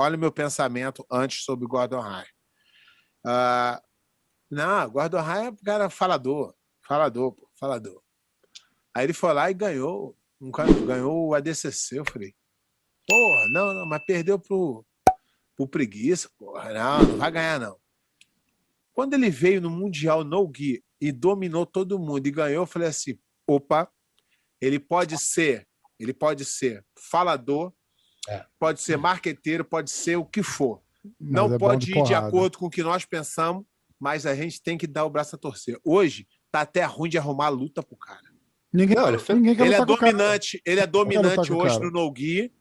olha o meu pensamento antes sobre o Gordon Ryan. Não, Gordon Ryan é um cara falador, pô, falador. Aí ele foi lá e ganhou o ADCC. Eu falei, porra, não, mas perdeu pro Preguiça, porra, não vai ganhar, não. Quando ele veio no Mundial No Gi e dominou todo mundo e ganhou, eu falei assim, opa, ele pode ser falador, pode ser marqueteiro, pode ser o que for. Não pode ir de acordo com o que nós pensamos, mas a gente tem que dar o braço a torcer. Hoje, tá até ruim de arrumar luta pro cara. Ninguém ele é dominante hoje no No Gi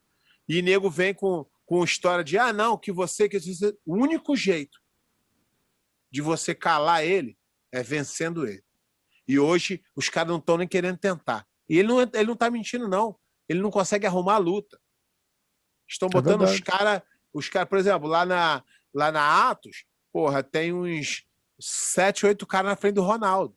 e nego vem com história de não, que você... O único jeito de você calar ele é vencendo ele. E hoje os caras não estão nem querendo tentar. E ele não tá mentindo, não. Ele não consegue arrumar a luta. Estão botando os caras, por exemplo, lá na Atos, porra, tem uns 7, 8 caras na frente do Ronaldo.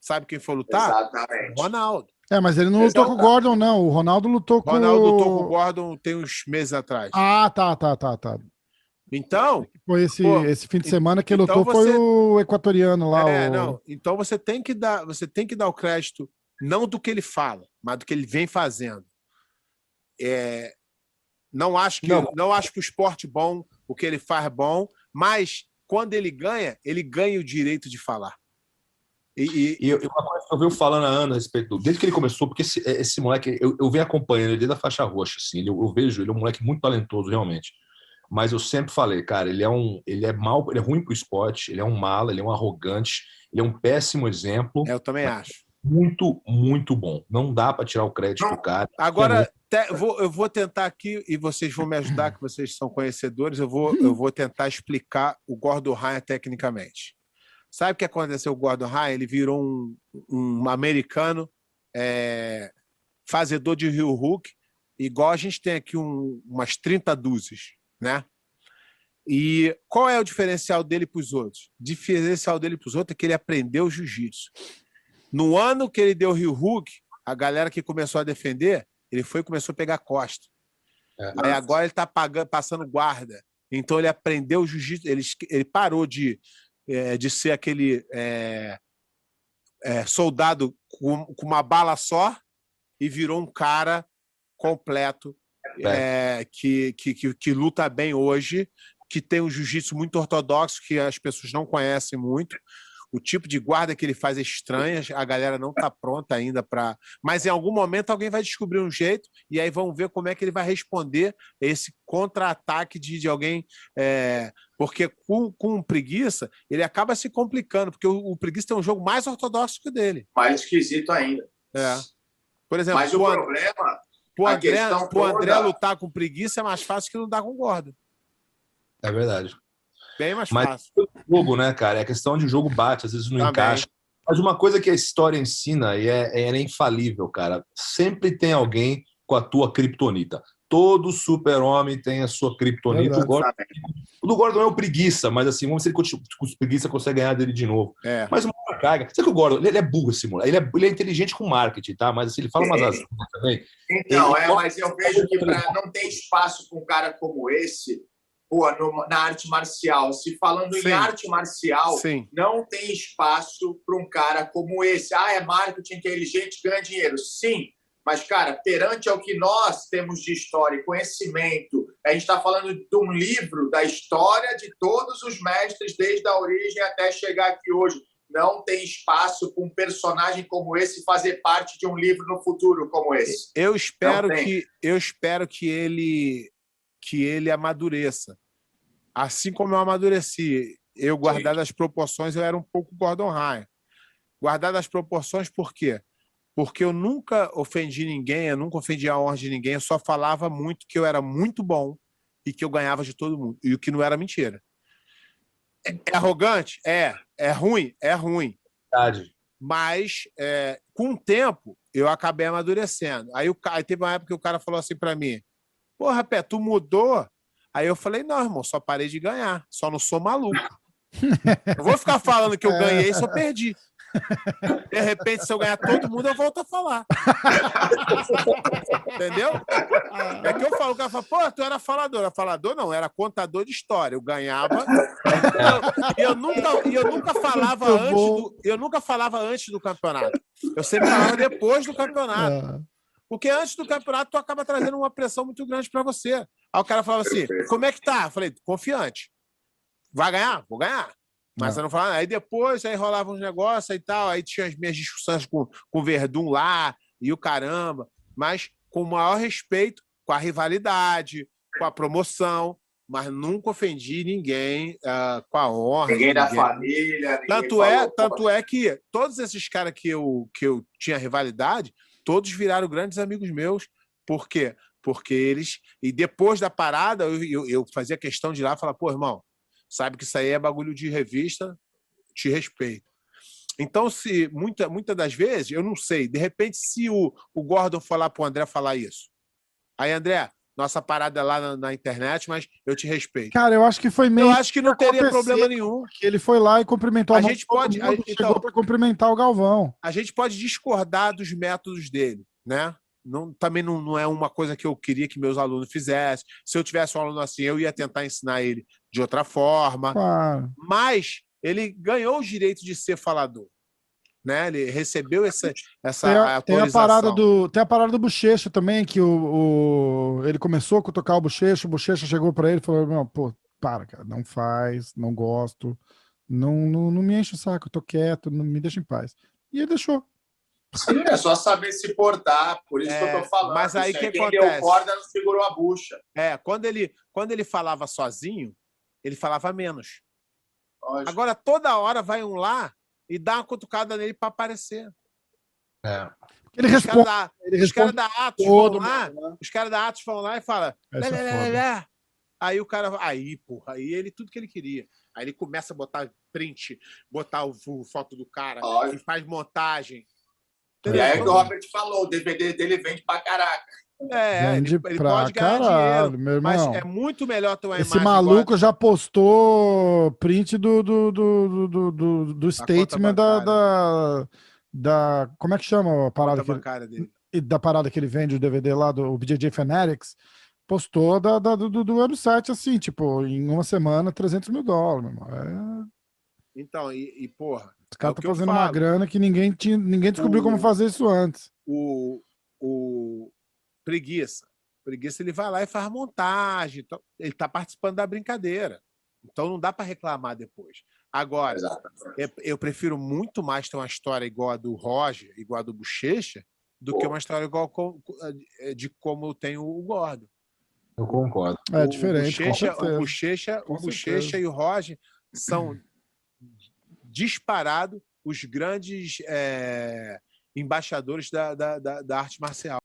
Sabe quem foi lutar? Exatamente. O Ronaldo. Mas ele não lutou com o Gordon, não. O Ronaldo lutou com... O Ronaldo lutou com o Gordon tem uns meses atrás. Tá. Então... Foi esse fim de semana que ele lutou foi o equatoriano lá. Não. Então você tem que dar o crédito não do que ele fala, mas do que ele vem fazendo. Não acho que o esporte bom, o que ele faz bom, mas quando ele ganha o direito de falar. E uma coisa que eu venho falando há anos a respeito desde que ele começou, porque esse moleque, eu venho acompanhando ele desde a faixa roxa, assim, eu vejo ele é um moleque muito talentoso, realmente. Mas eu sempre falei, cara, ele é ruim pro esporte, ele é um mala, ele é um arrogante, ele é um péssimo exemplo. Eu também acho. Muito, muito bom. Não dá para tirar o crédito do cara. Agora, eu vou tentar aqui, e vocês vão me ajudar, que vocês são conhecedores, eu vou tentar explicar o Gordon Ryan tecnicamente. Sabe o que aconteceu com o Gordon Ryan? Ele virou um americano fazedor de heel hook, igual a gente tem aqui umas 30 dúzias, né? E qual é o diferencial dele para os outros? O diferencial dele para os outros é que ele aprendeu jiu-jitsu. No ano que ele deu o heel hook, a galera que começou a defender, ele começou a pegar costa. Aí agora ele está passando guarda. Então ele aprendeu o jiu-jitsu, ele parou de ser aquele soldado com uma bala só e virou um cara completo que luta bem hoje, que tem um jiu-jitsu muito ortodoxo, que as pessoas não conhecem muito. O tipo de guarda que ele faz é estranha, a galera não está pronta ainda para... Mas em algum momento alguém vai descobrir um jeito e aí vamos ver como é que ele vai responder esse contra-ataque de alguém... Porque com o Preguiça, ele acaba se complicando, porque o Preguiça tem um jogo mais ortodoxo que o dele. Mais esquisito ainda. Por exemplo, mas o problema... Pro André lutar com Preguiça é mais fácil que lutar com o Gordon. É verdade. Bem mais fácil. Jogo, né, cara? É a questão de jogo bate, às vezes não encaixa. Mas uma coisa que a história ensina, e é infalível, cara, sempre tem alguém com a tua criptonita. Todo super-homem tem a sua criptonita. O do Gordon é o Preguiça, mas assim, vamos ver se ele com os Preguiça consegue ganhar dele de novo. Mas uma carga. Sabe que o Gordon, ele é burro esse moleque. Ele é inteligente com marketing, tá? Mas assim, ele fala umas asas também. Então, mas eu vejo que para não ter espaço para um cara como esse, na arte marcial, se falando em arte marcial, não tem espaço para um cara como esse. É marketing inteligente, ganha dinheiro. Sim, mas, cara, perante ao que nós temos de história e conhecimento, a gente está falando de um livro da história de todos os mestres, desde a origem até chegar aqui hoje. Não tem espaço para um personagem como esse fazer parte de um livro no futuro como esse. Eu espero que ele amadureça. Assim como eu amadureci, guardado as proporções, eu era um pouco Gordon Ryan. Guardado as proporções, por quê? Porque eu nunca ofendi ninguém, eu nunca ofendi a honra de ninguém, eu só falava muito que eu era muito bom e que eu ganhava de todo mundo, e o que não era mentira. É arrogante? É ruim? É ruim. Verdade. Mas, com o tempo, eu acabei amadurecendo. Aí teve uma época que o cara falou assim pra mim, porra, Pé, tu mudou? Aí eu falei, não, irmão, só parei de ganhar, só não sou maluco. Eu vou ficar falando que eu ganhei se eu perdi. De repente, se eu ganhar todo mundo, eu volto a falar. Entendeu? É que eu falo, o cara fala, pô, tu era falador. Era falador, não, era contador de história. Eu ganhava. Eu nunca falava antes do campeonato. Eu sempre falava depois do campeonato. Porque antes do campeonato, tu acaba trazendo uma pressão muito grande para você. Aí o cara falava assim, como é que tá? Eu falei, confiante. Vai ganhar? Vou ganhar. Mas eu não falava. Aí depois, aí rolava uns negócios e tal, aí tinha as minhas discussões com o Verdun lá, e o caramba. Mas com o maior respeito, com a rivalidade, com a promoção, mas nunca ofendi ninguém com a honra. Ninguém da família. Tanto é que todos esses caras que eu tinha rivalidade, todos viraram grandes amigos meus. Por quê? Porque eles... E depois da parada, eu fazia questão de ir lá e falar, pô, irmão, sabe que isso aí é bagulho de revista, te respeito. Então, se muitas das vezes, eu não sei, de repente, se o Gordon falar pro André falar isso. Aí, André, nossa parada é lá na internet, mas eu te respeito. Cara, eu acho que foi meio... Eu acho que não teria problema nenhum. Porque ele foi lá e cumprimentou a gente pode chegou para cumprimentar o Galvão. A gente pode discordar dos métodos dele, né? Também não é uma coisa que eu queria que meus alunos fizessem. Se eu tivesse um aluno assim, eu ia tentar ensinar ele de outra forma. Claro. Mas ele ganhou o direito de ser falador. Né? Ele recebeu essa autorização. Tem a parada do Bochecha também, que ele começou a tocar o Bochecha chegou para ele e falou, não, pô, para, cara, não faz, não gosto, não me enche o saco, eu tô quieto, não me deixa em paz. E ele deixou. Sim, é só saber se portar, por isso que eu tô falando. Mas aí que quem acontece? Deu corda não segurou a bucha. Quando ele falava sozinho, ele falava menos. Lógico. Agora, toda hora vai um lá e dá uma cutucada nele para aparecer. Ele responde. Os caras da Atos vão lá, os caras da Atos vão lá e falam... Aí o cara... Aí ele tudo que ele queria. Aí ele começa a botar print, botar foto do cara, e faz montagem. E aí o Robert falou, o DVD dele vende pra caraca. Vende ele pra pode ganhar caralho, dinheiro, meu irmão. mas é muito melhor ter uma Esse imagem maluco já postou print do statement da... Como é que chama a parada? Dele. Da parada que ele vende, o DVD lá, do BJJ Fanatics. Postou do website, assim, tipo, em uma semana, $300 mil, meu irmão. Então, porra... Os caras estão fazendo uma grana que ninguém descobriu como fazer isso antes. O Preguiça, ele vai lá e faz montagem. Então, ele está participando da brincadeira. Então, não dá para reclamar depois. Agora, eu prefiro muito mais ter uma história igual a do Roger, igual a do Bochecha, do que uma história igual de como tem o Gordon. Eu concordo. É diferente. O Bochecha e o Roger são disparado os grandes embaixadores da arte marcial.